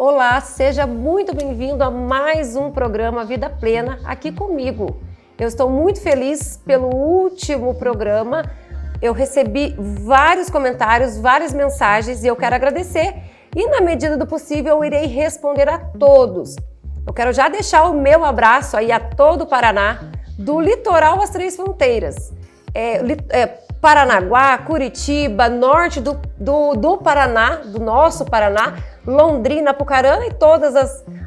Olá, seja muito bem-vindo a mais um programa Vida Plena aqui comigo. Eu estou muito feliz pelo último programa. Eu recebi vários comentários, várias mensagens e eu quero agradecer. E na medida do possível eu irei responder a todos. Eu quero já deixar o meu abraço aí a todo o Paraná, do litoral às Três Fronteiras. Paranaguá, Curitiba, norte do Paraná, do nosso Paraná, Londrina, Apucarana e todas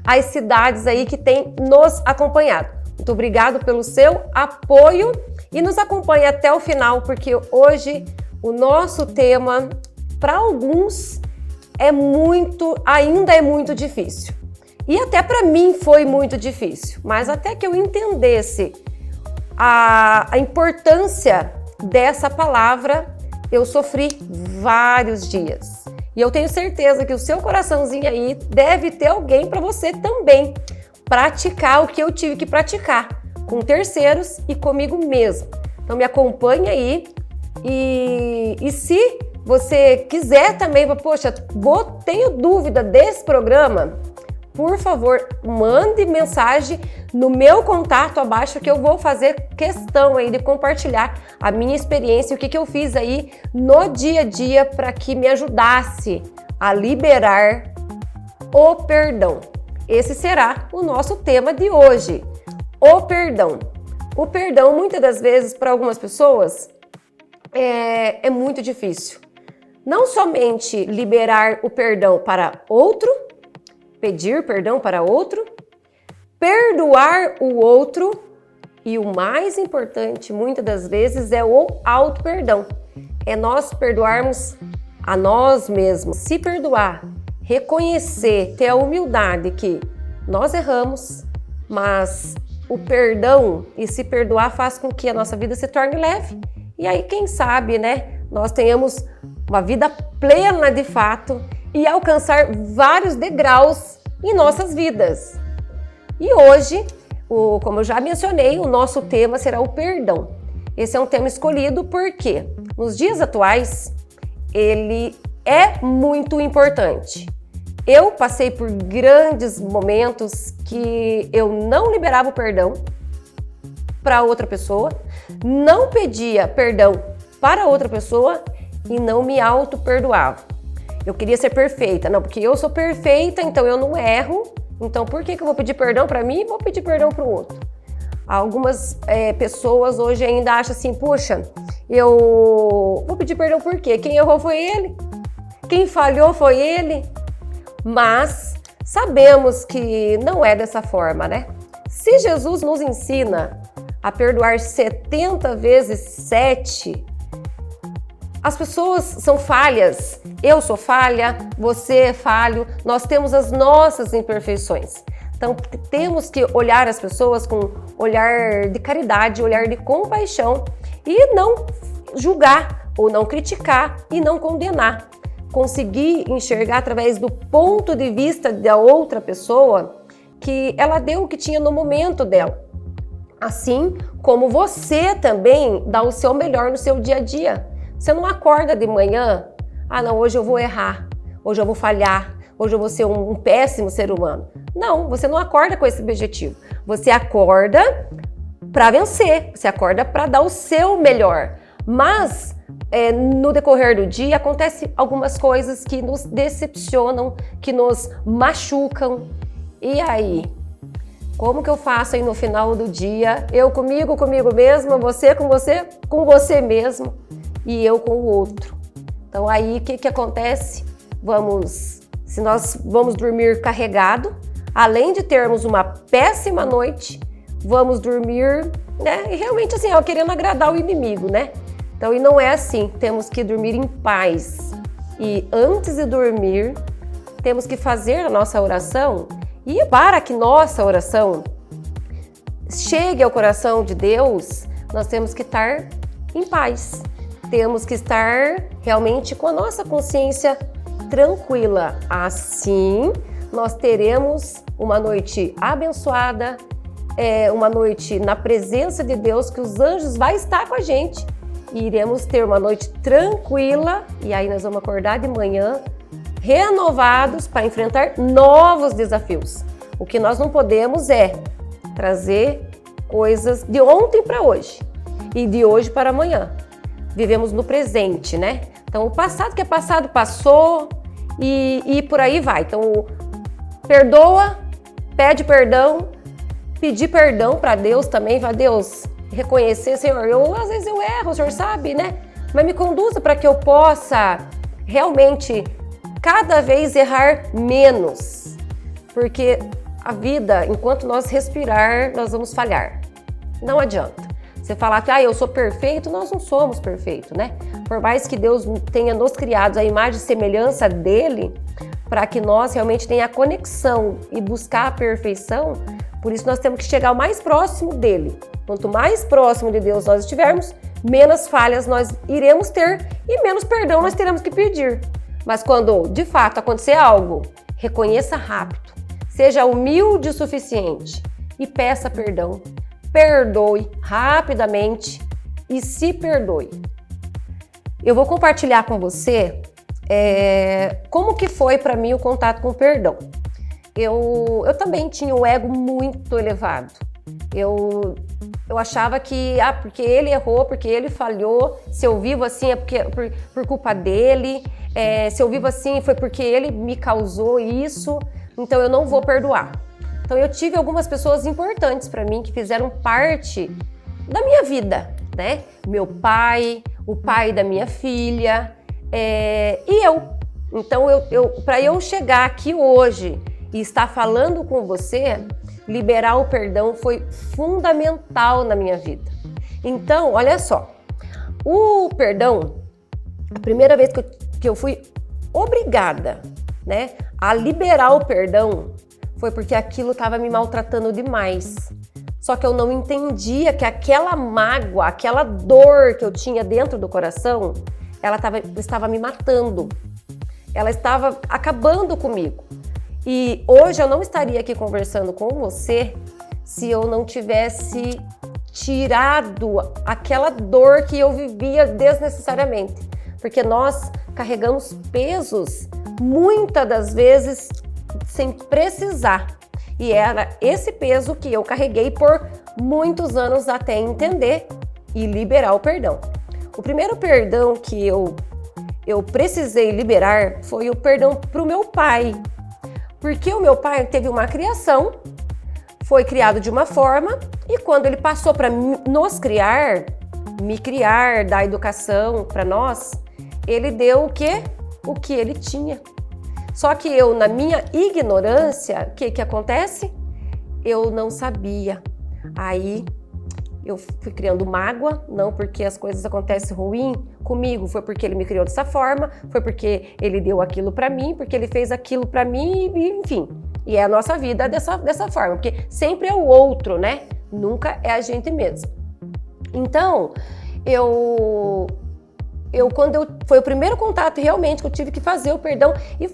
as cidades aí que têm nos acompanhado. Muito obrigado pelo seu apoio e nos acompanhe até o final, porque hoje o nosso tema, para alguns, ainda é muito difícil. E até para mim foi muito difícil, mas até que eu entendesse a importância dessa palavra, eu sofri vários dias. E eu tenho certeza que o seu coraçãozinho aí deve ter alguém para você também praticar o que eu tive que praticar, com terceiros e comigo mesmo. Então me acompanha aí e se você quiser também, poxa, tenho dúvida desse programa, por favor, mande mensagem no meu contato abaixo que eu vou fazer questão aí de compartilhar a minha experiência e o que eu fiz aí no dia a dia para que me ajudasse a liberar o perdão. Esse será o nosso tema de hoje, o perdão. O perdão, muitas das vezes, para algumas pessoas, é muito difícil. Não somente liberar o perdão para outro, pedir perdão para outro, perdoar o outro e o mais importante, muitas das vezes, é o auto-perdão. É nós perdoarmos a nós mesmos, se perdoar, reconhecer, ter a humildade que nós erramos, mas o perdão e se perdoar faz com que a nossa vida se torne leve. E aí, quem sabe, né, nós tenhamos uma vida plena de fato e alcançar vários degraus em nossas vidas. E hoje, como eu já mencionei, o nosso tema será o perdão. Esse é um tema escolhido porque nos dias atuais ele é muito importante. Eu passei por grandes momentos que eu não liberava o perdão para outra pessoa, não pedia perdão para outra pessoa e não me auto-perdoava. Eu queria ser perfeita. Não, porque eu sou perfeita, então eu não erro. Então por que eu vou pedir perdão para mim e vou pedir perdão para o outro? Algumas pessoas hoje ainda acham assim, puxa, eu vou pedir perdão por quê? Quem errou foi ele, quem falhou foi ele. Mas sabemos que não é dessa forma, né? Se Jesus nos ensina a perdoar 70 vezes 7, as pessoas são falhas, eu sou falha, você é falho, nós temos as nossas imperfeições. Então temos que olhar as pessoas com olhar de caridade, olhar de compaixão e não julgar ou não criticar e não condenar. Conseguir enxergar através do ponto de vista da outra pessoa que ela deu o que tinha no momento dela. Assim como você também dá o seu melhor no seu dia a dia. Você não acorda de manhã, não, hoje eu vou errar, hoje eu vou falhar, hoje eu vou ser um péssimo ser humano. Não, você não acorda com esse objetivo. Você acorda para vencer, você acorda para dar o seu melhor. Mas no decorrer do dia acontecem algumas coisas que nos decepcionam, que nos machucam. E aí? Como que eu faço aí no final do dia? Eu comigo mesma, você com você mesmo e eu com o outro. Então aí o que acontece? Se nós vamos dormir carregado, além de termos uma péssima noite, vamos dormir, né? E realmente assim, querendo agradar o inimigo, né? Então, e não é assim, temos que dormir em paz. E antes de dormir, temos que fazer a nossa oração. E para que nossa oração chegue ao coração de Deus, nós temos que estar em paz. Temos que estar realmente com a nossa consciência tranquila. Assim, nós teremos uma noite abençoada, uma noite na presença de Deus, que os anjos vão estar com a gente. E iremos ter uma noite tranquila e aí nós vamos acordar de manhã renovados para enfrentar novos desafios. O que nós não podemos é trazer coisas de ontem para hoje e de hoje para amanhã. Vivemos no presente, né? Então, o passado que é passado, passou e por aí vai. Então, perdoa, pede perdão, pedir perdão para Deus também, vai Deus reconhecer, Senhor, às vezes eu erro, o Senhor sabe, né? Mas me conduza para que eu possa realmente cada vez errar menos, porque a vida, enquanto nós respirar, nós vamos falhar. Não adianta. Você falar que eu sou perfeito, nós não somos perfeitos, né? Por mais que Deus tenha nos criado a imagem e semelhança dele, para que nós realmente tenha a conexão e buscar a perfeição, por isso nós temos que chegar o mais próximo dele. Quanto mais próximo de Deus nós estivermos, menos falhas nós iremos ter e menos perdão nós teremos que pedir. Mas quando de fato acontecer algo, reconheça rápido, seja humilde o suficiente e peça perdão. Perdoe rapidamente e se perdoe. Eu vou compartilhar com você como que foi para mim o contato com o perdão. Eu também tinha um ego muito elevado. Eu achava que porque ele errou, porque ele falhou, se eu vivo assim é por culpa dele, se eu vivo assim foi porque ele me causou isso, então eu não vou perdoar. Então eu tive algumas pessoas importantes para mim que fizeram parte da minha vida, né? Meu pai, o pai da minha filha e eu. Então para eu chegar aqui hoje e estar falando com você, liberar o perdão foi fundamental na minha vida. Então, olha só, o perdão, a primeira vez que eu fui obrigada, né, a liberar o perdão, foi porque aquilo estava me maltratando demais. Só que eu não entendia que aquela mágoa, aquela dor que eu tinha dentro do coração, ela estava me matando. Ela estava acabando comigo. E hoje eu não estaria aqui conversando com você se eu não tivesse tirado aquela dor que eu vivia desnecessariamente. Porque nós carregamos pesos, muitas das vezes, sem precisar. E era esse peso que eu carreguei por muitos anos até entender e liberar o perdão. O primeiro perdão que eu precisei liberar foi o perdão para o meu pai. Porque o meu pai teve uma criação, foi criado de uma forma, e quando ele passou para nos criar, me criar, dar educação para nós, ele deu o quê? O que ele tinha. Só que eu, na minha ignorância, o que acontece? Eu não sabia. Aí eu fui criando mágoa, não porque as coisas acontecem ruim comigo, foi porque ele me criou dessa forma, foi porque ele deu aquilo para mim, porque ele fez aquilo para mim, enfim. E é a nossa vida dessa forma, porque sempre é o outro, né? Nunca é a gente mesmo. Então, foi o primeiro contato realmente que eu tive que fazer o perdão e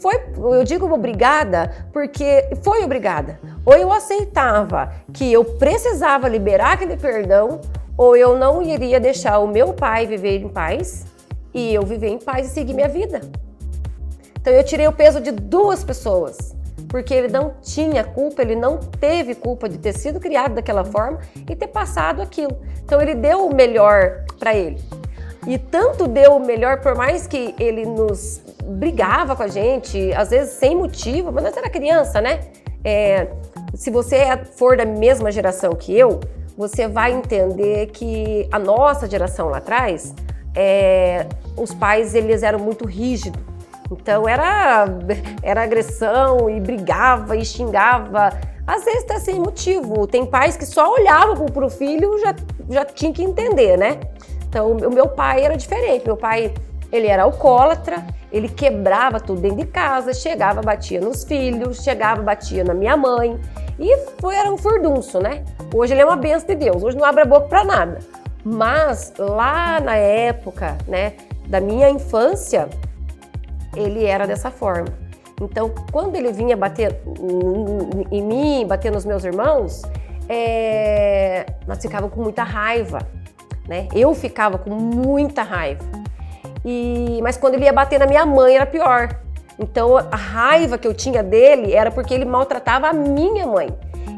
eu digo obrigada porque foi obrigada. Ou eu aceitava que eu precisava liberar aquele perdão, ou eu não iria deixar o meu pai viver em paz e eu viver em paz e seguir minha vida. Então eu tirei o peso de duas pessoas, porque ele não tinha culpa, ele não teve culpa de ter sido criado daquela forma e ter passado aquilo. Então ele deu o melhor para ele. E tanto deu o melhor, por mais que ele nos brigava com a gente, às vezes sem motivo, mas nós era criança, né? Se você for da mesma geração que eu, você vai entender que a nossa geração lá atrás, os pais eles eram muito rígidos. Então era agressão e brigava e xingava, às vezes até sem motivo. Tem pais que só olhavam para o filho já tinha que entender, né? Então, o meu pai era diferente. Meu pai, ele era alcoólatra, ele quebrava tudo dentro de casa, chegava, batia nos filhos, chegava, batia na minha mãe. E era um furdunço, né? Hoje ele é uma bênção de Deus, hoje não abre a boca para nada. Mas lá na época, né, da minha infância, ele era dessa forma. Então, quando ele vinha bater em mim, bater nos meus irmãos, nós ficávamos com muita raiva. Né? Eu ficava com muita raiva. Mas quando ele ia bater na minha mãe era pior. Então a raiva que eu tinha dele era porque ele maltratava a minha mãe.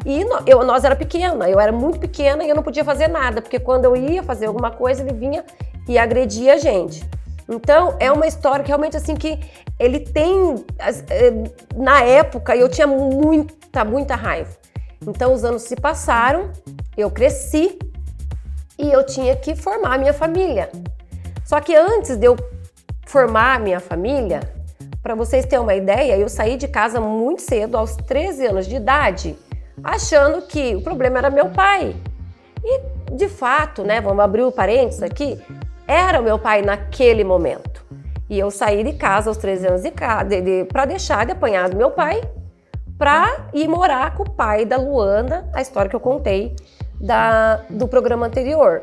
E nós era pequena, eu era muito pequena e eu não podia fazer nada, porque quando eu ia fazer alguma coisa, ele vinha e agredia a gente. Então, é uma história que realmente, assim, que ele tem... Na época, eu tinha muita raiva. Então, os anos se passaram, eu cresci e eu tinha que formar a minha família. Só que antes de eu formar a minha família, para vocês terem uma ideia, eu saí de casa muito cedo, aos 13 anos de idade, achando que o problema era meu pai. E, de fato, né, vamos abrir o parênteses aqui, era o meu pai naquele momento. E eu saí de casa aos 13 anos para deixar de apanhar do meu pai, para ir morar com o pai da Luana, a história que eu contei do programa anterior.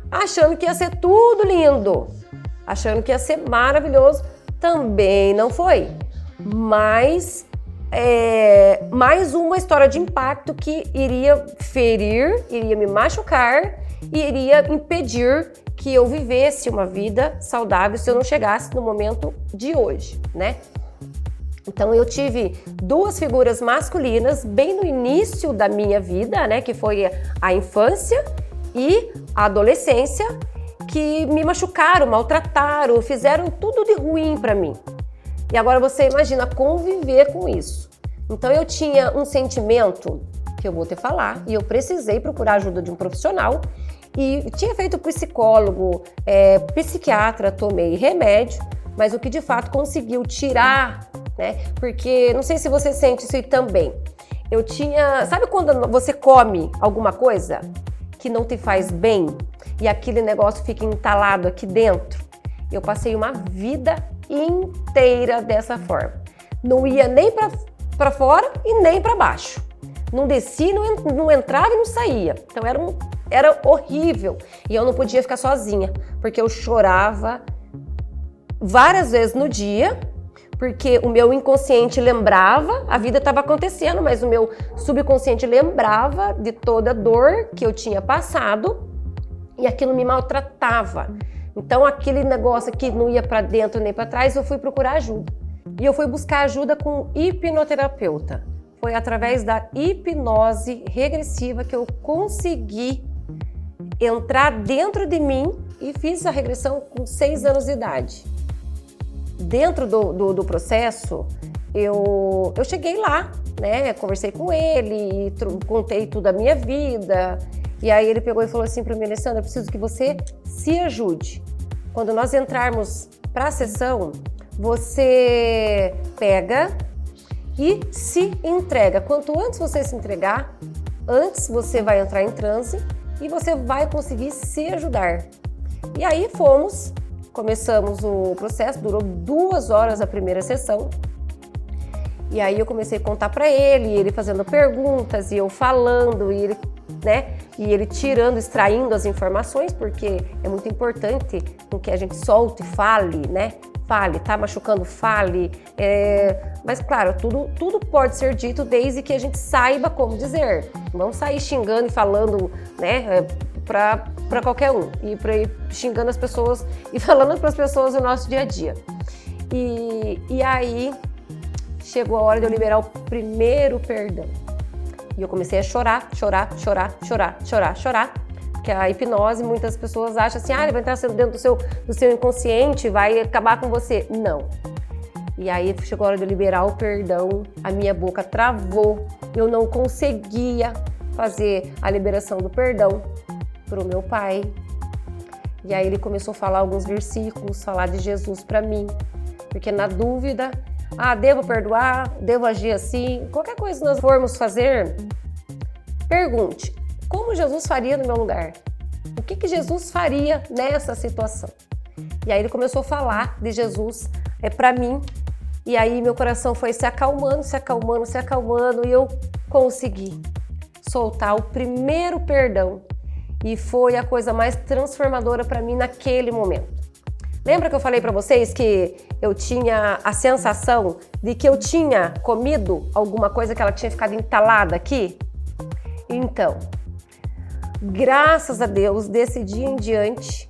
Achando que ia ser tudo lindo, achando que ia ser maravilhoso. Também não foi. Mas mais uma história de impacto que iria ferir, iria me machucar e iria impedir que eu vivesse uma vida saudável se eu não chegasse no momento de hoje, né? Então eu tive duas figuras masculinas bem no início da minha vida, né? Que foi a infância e a adolescência, que me machucaram, maltrataram, fizeram tudo de ruim para mim. E agora você imagina conviver com isso. Então eu tinha um sentimento que eu vou te falar e eu precisei procurar a ajuda de um profissional e tinha feito psicólogo, psiquiatra, tomei remédio, mas o que de fato conseguiu tirar, né? Porque não sei se você sente isso aí também. Eu tinha, sabe quando você come alguma coisa que não te faz bem e aquele negócio fica entalado aqui dentro? Eu passei uma vida inteira dessa forma. Não ia nem para fora e nem para baixo. Não descia, não entrava e não saía. Então era horrível. E eu não podia ficar sozinha, porque eu chorava várias vezes no dia, porque o meu inconsciente lembrava, a vida estava acontecendo, mas o meu subconsciente lembrava de toda a dor que eu tinha passado e aquilo me maltratava. Então aquele negócio que não ia para dentro nem para trás, eu fui procurar ajuda. E eu fui buscar ajuda com um hipnoterapeuta. Foi através da hipnose regressiva que eu consegui entrar dentro de mim e fiz a regressão com 6 anos de idade. Dentro do processo, eu cheguei lá, né? Conversei com ele, e contei tudo a minha vida. E aí ele pegou e falou assim para mim: Alessandra, eu preciso que você se ajude. Quando nós entrarmos para a sessão, você pega e se entrega. Quanto antes você se entregar, antes você vai entrar em transe e você vai conseguir se ajudar. E aí começamos o processo, durou 2 horas a primeira sessão. E aí eu comecei a contar para ele fazendo perguntas e eu falando, e ele, né, e ele tirando, extraindo as informações, porque é muito importante com que a gente solte, fale, né? Fale, tá machucando, fale. Mas claro, tudo pode ser dito desde que a gente saiba como dizer. Não sair xingando e falando, né, para qualquer um. E para ir xingando as pessoas e falando para as pessoas o nosso dia a dia. E aí chegou a hora de eu liberar o primeiro perdão. E eu comecei a chorar. Que a hipnose, muitas pessoas acham assim, ele vai entrar dentro do seu inconsciente, vai acabar com você. Não. E aí chegou a hora de eu liberar o perdão, a minha boca travou, eu não conseguia fazer a liberação do perdão para o meu pai. E aí ele começou a falar alguns versículos, falar de Jesus para mim, porque na dúvida, devo perdoar, devo agir assim, qualquer coisa que nós formos fazer, pergunte. Como Jesus faria no meu lugar? O que Jesus faria nessa situação? E aí ele começou a falar de Jesus para mim. E aí meu coração foi se acalmando e eu consegui soltar o primeiro perdão. E foi a coisa mais transformadora para mim naquele momento. Lembra que eu falei para vocês que eu tinha a sensação de que eu tinha comido alguma coisa que ela tinha ficado entalada aqui? Então, graças a Deus, desse dia em diante,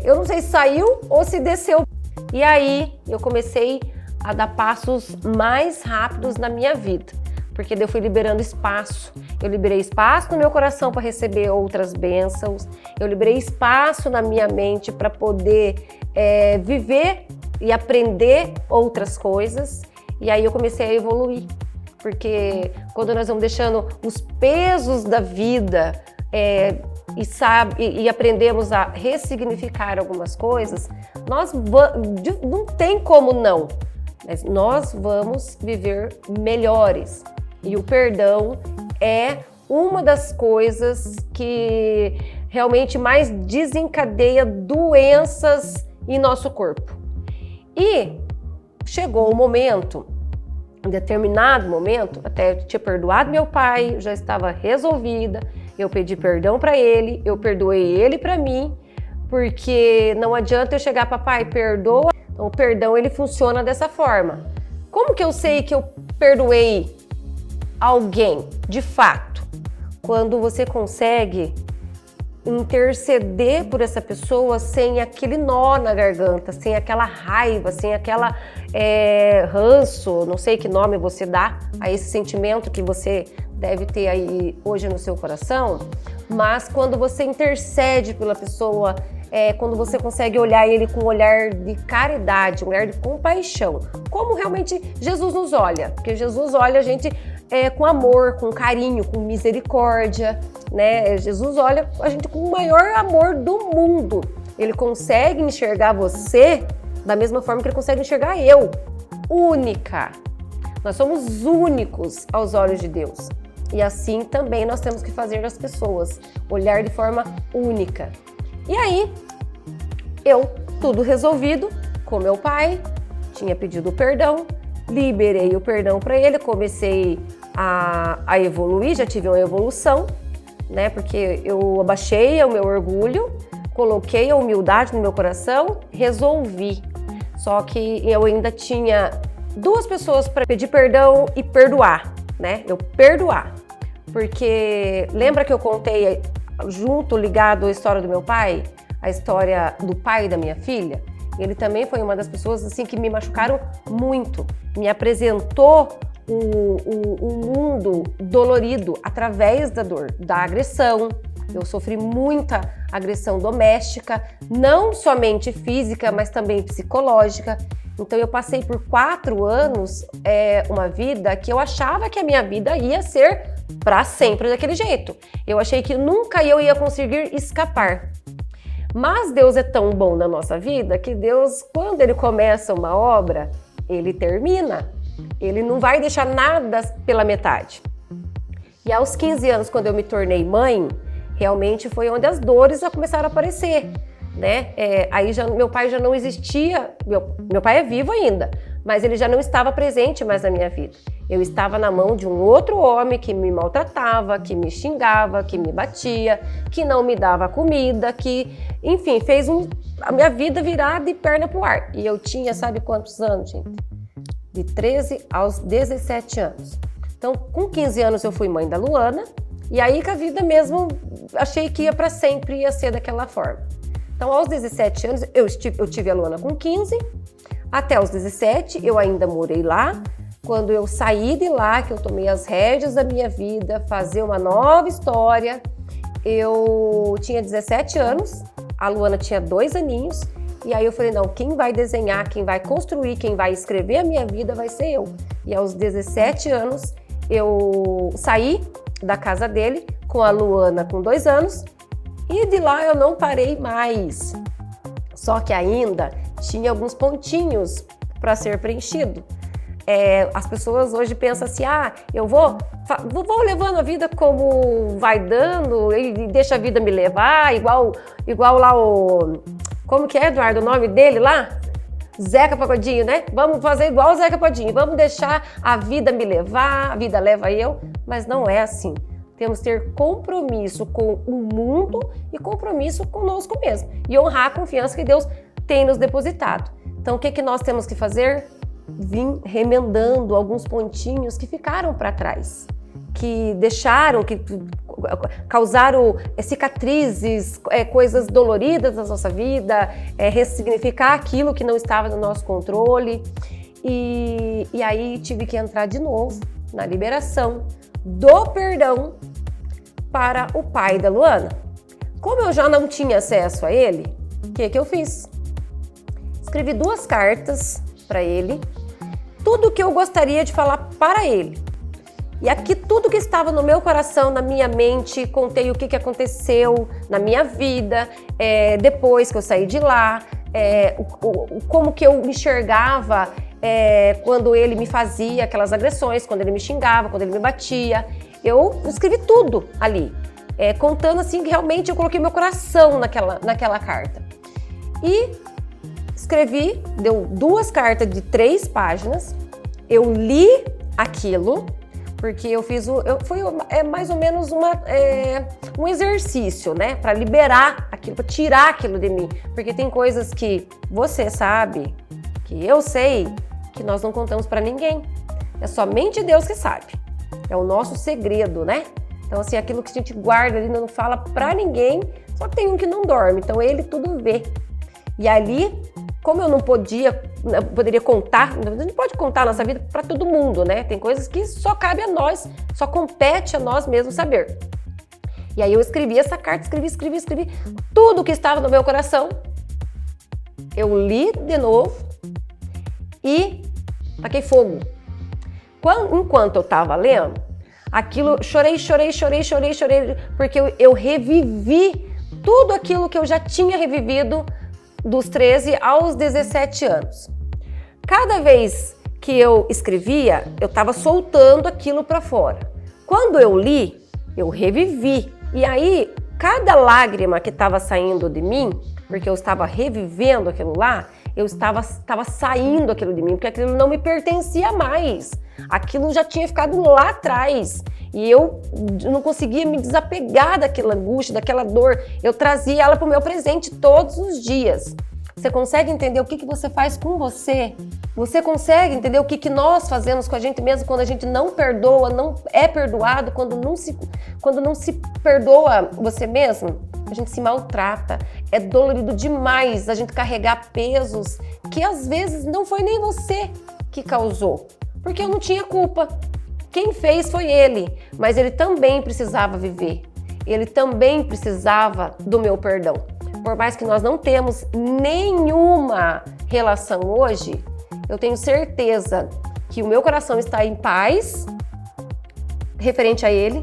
eu não sei se saiu ou se desceu. E aí eu comecei a dar passos mais rápidos na minha vida, porque eu fui liberando espaço. Eu liberei espaço no meu coração para receber outras bênçãos, eu liberei espaço na minha mente para poder viver e aprender outras coisas, e aí eu comecei a evoluir, porque quando nós vamos deixando os pesos da vida e aprendemos a ressignificar algumas coisas, não tem como não, mas nós vamos viver melhores. E o perdão é uma das coisas que realmente mais desencadeia doenças em nosso corpo. E chegou o momento, em determinado momento, até eu tinha perdoado meu pai, já estava resolvida, eu pedi perdão para ele, eu perdoei ele para mim, porque não adianta eu chegar, papai, perdoa. Então, o perdão, ele funciona dessa forma. Como que eu sei que eu perdoei alguém, de fato? Quando você consegue interceder por essa pessoa sem aquele nó na garganta, sem aquela raiva, sem aquela ranço, não sei que nome você dá a esse sentimento que você deve ter aí hoje no seu coração, mas quando você intercede pela pessoa, quando você consegue olhar ele com um olhar de caridade, um olhar de compaixão, como realmente Jesus nos olha, porque Jesus olha a gente com amor, com carinho, com misericórdia, né? Jesus olha a gente com o maior amor do mundo. Ele consegue enxergar você da mesma forma que ele consegue enxergar eu, única. Nós somos únicos aos olhos de Deus. E assim também nós temos que fazer as pessoas, olhar de forma única. E aí, tudo resolvido com meu pai, tinha pedido perdão, liberei o perdão para ele, comecei a evoluir, já tive uma evolução, né? Porque eu abaixei o meu orgulho, coloquei a humildade no meu coração, resolvi. Só que eu ainda tinha duas pessoas para pedir perdão e perdoar, né? Eu perdoar. Porque lembra que eu contei ligado à história do meu pai, a história do pai da minha filha? Ele também foi uma das pessoas assim que me machucaram muito, me apresentou um mundo dolorido através da dor, da agressão. Eu sofri muita agressão doméstica, não somente física, mas também psicológica. Então eu passei por 4 anos uma vida que eu achava que a minha vida ia ser para sempre daquele jeito. Eu achei que nunca eu ia conseguir escapar. Mas Deus é tão bom na nossa vida que Deus, quando Ele começa uma obra, Ele termina. Ele não vai deixar nada pela metade. E aos 15 anos, quando eu me tornei mãe, realmente foi onde as dores já começaram a aparecer, né? Aí meu pai já não existia, meu pai é vivo ainda, mas ele já não estava presente mais na minha vida. Eu estava na mão de um outro homem que me maltratava, que me xingava, que me batia, que não me dava comida, que, enfim, fez a minha vida virar de perna pro ar. E eu tinha, sabe quantos anos, gente? De 13 aos 17 anos. Então, com 15 anos eu fui mãe da Luana, e aí que a vida mesmo, achei que ia para sempre, ia ser daquela forma. Então, aos 17 anos, eu tive a Luana com 15, até os 17 eu ainda morei lá. Quando eu saí de lá, que eu tomei as rédeas da minha vida, fazer uma nova história, eu tinha 17 anos, a Luana tinha 2 aninhos, e aí eu falei, não, quem vai desenhar, quem vai construir, quem vai escrever a minha vida vai ser eu. E aos 17 anos, eu saí da casa dele com a Luana com 2 anos, e de lá eu não parei mais. Só que ainda tinha alguns pontinhos para ser preenchido. As pessoas hoje pensam assim, eu vou levando a vida como vai dando e deixa a vida me levar, igual lá como que é, Eduardo, o nome dele lá? Zeca Pagodinho, né? Vamos fazer igual o Zeca Pagodinho, vamos deixar a vida me levar, a vida leva eu, mas não é assim. Temos que ter compromisso com o mundo e compromisso conosco mesmo. E honrar a confiança que Deus tem nos depositado. Então, o que nós temos que fazer? Vim remendando alguns pontinhos que ficaram para trás, que causaram cicatrizes, coisas doloridas na nossa vida, ressignificar aquilo que não estava no nosso controle. E aí tive que entrar de novo na liberação do perdão para o pai da Luana. Como eu já não tinha acesso a ele, o que eu fiz? Escrevi 2 cartas para ele, tudo que eu gostaria de falar para ele. E aqui tudo que estava no meu coração, na minha mente, contei o que aconteceu na minha vida, depois que eu saí de lá, como que eu me enxergava quando ele me fazia aquelas agressões, quando ele me xingava, quando ele me batia. Eu escrevi tudo ali, contando assim que realmente eu coloquei meu coração naquela carta. E escrevi, deu 2 cartas de 3 páginas, eu li aquilo, porque eu fiz foi mais ou menos um exercício, né, para liberar aquilo, para tirar aquilo de mim, porque tem coisas que você sabe, que eu sei, que nós não contamos para ninguém, é somente Deus que sabe, é o nosso segredo, né? Então assim, aquilo que a gente guarda ali não fala para ninguém, só que tem um que não dorme, então ele tudo vê. E ali, como eu não poderia contar, a gente pode contar a nossa vida para todo mundo, né? Tem coisas que só cabe a nós, só compete a nós mesmos saber. E aí eu escrevi essa carta, escrevi tudo que estava no meu coração. Eu li de novo e taquei fogo. Enquanto eu estava lendo, aquilo, chorei, porque eu revivi tudo aquilo que eu já tinha revivido dos 13 aos 17 anos. Cada vez que eu escrevia, eu estava soltando aquilo para fora. Quando eu li, eu revivi. E aí, cada lágrima que estava saindo de mim, porque eu estava revivendo aquilo lá, eu estava saindo aquilo de mim, porque aquilo não me pertencia mais. Aquilo já tinha ficado lá atrás. E eu não conseguia me desapegar daquela angústia, daquela dor. Eu trazia ela para o meu presente todos os dias. Você consegue entender o que você faz com você? Você consegue entender o que nós fazemos com a gente mesmo quando a gente não perdoa, não é perdoado, quando não se perdoa você mesmo? A gente se maltrata. É dolorido demais a gente carregar pesos que às vezes não foi nem você que causou, porque eu não tinha culpa. Quem fez foi ele, mas ele também precisava viver. Ele também precisava do meu perdão. Por mais que nós não temos nenhuma relação hoje, eu tenho certeza que o meu coração está em paz referente a ele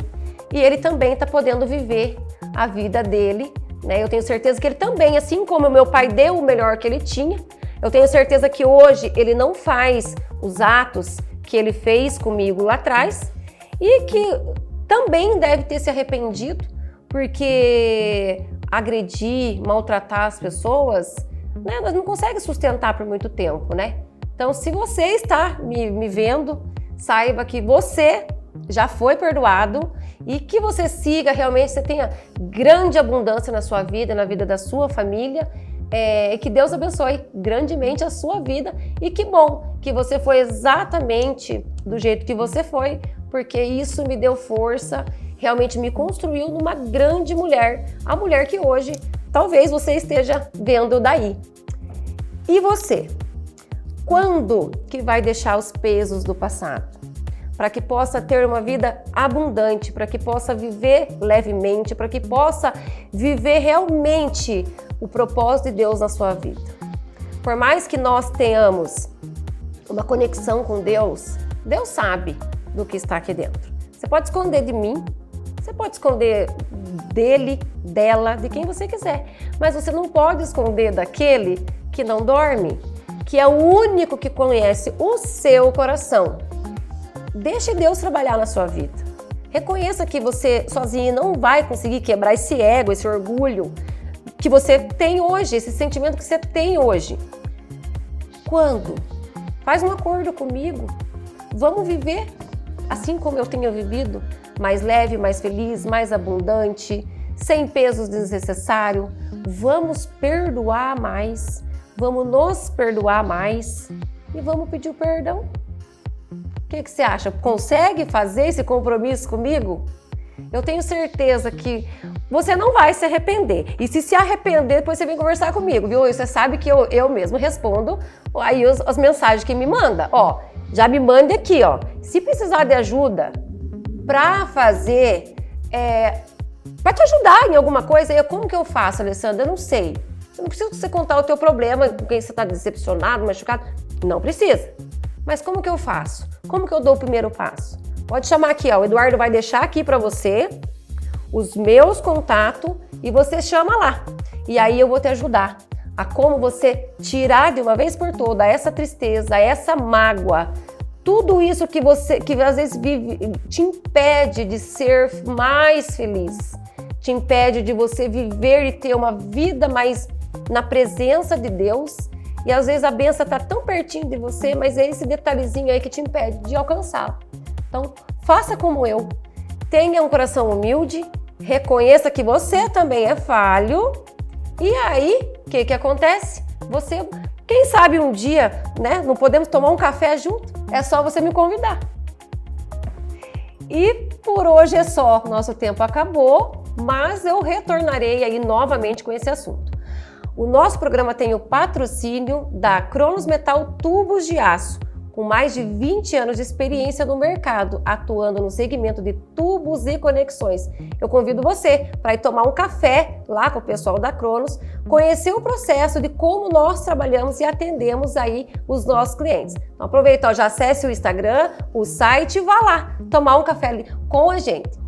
e ele também está podendo viver a vida dele, né? Eu tenho certeza que ele também, assim como o meu pai deu o melhor que ele tinha, eu tenho certeza que hoje ele não faz os atos que ele fez comigo lá atrás e que também deve ter se arrependido, porque agredir, maltratar as pessoas, né, nós não conseguimos sustentar por muito tempo, né? Então, se você está me vendo, saiba que você já foi perdoado e que você siga realmente, você tenha grande abundância na sua vida, na vida da sua família, e que Deus abençoe grandemente a sua vida e que bom que você foi exatamente do jeito que você foi, porque isso me deu força, realmente me construiu numa grande mulher, a mulher que hoje talvez você esteja vendo daí. E você? Quando que vai deixar os pesos do passado? Para que possa ter uma vida abundante, para que possa viver levemente, para que possa viver realmente o propósito de Deus na sua vida. Por mais que nós tenhamos uma conexão com Deus, Deus sabe do que está aqui dentro. Você pode esconder de mim, você pode esconder dele, dela, de quem você quiser, mas você não pode esconder daquele que não dorme, que é o único que conhece o seu coração. Deixe Deus trabalhar na sua vida. Reconheça que você sozinho não vai conseguir quebrar esse ego, esse orgulho que você tem hoje, esse sentimento que você tem hoje. Quando? Faz um acordo comigo. Vamos viver assim como eu tenho vivido, mais leve, mais feliz, mais abundante, sem pesos desnecessários. Vamos perdoar mais, vamos nos perdoar mais e vamos pedir o perdão. O que você acha? Consegue fazer esse compromisso comigo? eu tenho certeza que você não vai se arrepender. E se arrepender, depois você vem conversar comigo, viu? Você sabe que eu mesmo respondo aí as mensagens que me manda. Ó, já me mande aqui, ó. Se precisar de ajuda para fazer, para te ajudar em alguma coisa, como que eu faço, Alessandra? Eu não sei. Não precisa você contar o teu problema, com quem você está decepcionado, machucado. Não precisa. Mas como que eu faço? Como que eu dou o primeiro passo? Pode chamar aqui, ó. O Eduardo vai deixar aqui para você os meus contatos e você chama lá. E aí eu vou te ajudar a como você tirar de uma vez por toda essa tristeza, essa mágoa, tudo isso que às vezes te impede de ser mais feliz, te impede de você viver e ter uma vida mais na presença de Deus. E às vezes a bênção está tão pertinho de você, mas é esse detalhezinho aí que te impede de alcançá-la. Então, faça como eu. Tenha um coração humilde, reconheça que você também é falho. E aí, o que acontece? Você, quem sabe um dia, né? Não podemos tomar um café junto? É só você me convidar. E por hoje é só. Nosso tempo acabou, mas eu retornarei aí novamente com esse assunto. O nosso programa tem o patrocínio da Cronos Metal Tubos de Aço, com mais de 20 anos de experiência no mercado, atuando no segmento de tubos e conexões. Eu convido você para ir tomar um café lá com o pessoal da Cronos, conhecer o processo de como nós trabalhamos e atendemos aí os nossos clientes. Então aproveita, ó, já acesse o Instagram, o site e vá lá tomar um café ali com a gente.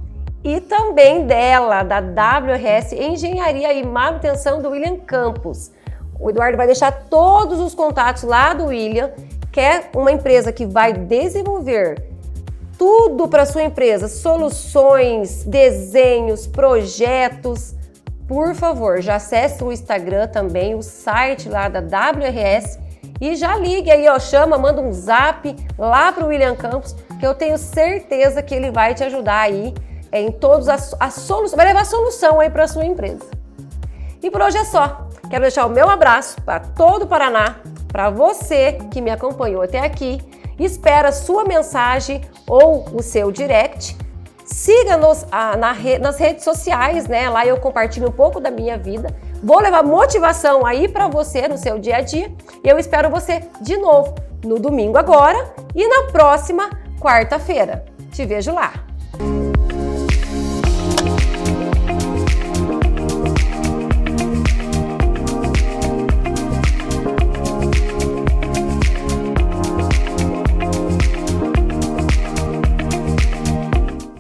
E também dela, da WRS Engenharia e Manutenção do William Campos. O Eduardo vai deixar todos os contatos lá do William, que é uma empresa que vai desenvolver tudo para sua empresa, soluções, desenhos, projetos. Por favor, já acesse o Instagram também, o site lá da WRS e já ligue aí, ó, chama, manda um zap lá para o William Campos, que eu tenho certeza que ele vai te ajudar aí em todas as soluções, vai levar solução aí para a sua empresa. E por hoje é só. Quero deixar o meu abraço para todo o Paraná, para você que me acompanhou até aqui. Espero a sua mensagem ou o seu direct. Siga-nos nas redes sociais, né? Lá eu compartilho um pouco da minha vida. Vou levar motivação aí para você no seu dia a dia. E eu espero você de novo no domingo agora e na próxima quarta-feira. Te vejo lá.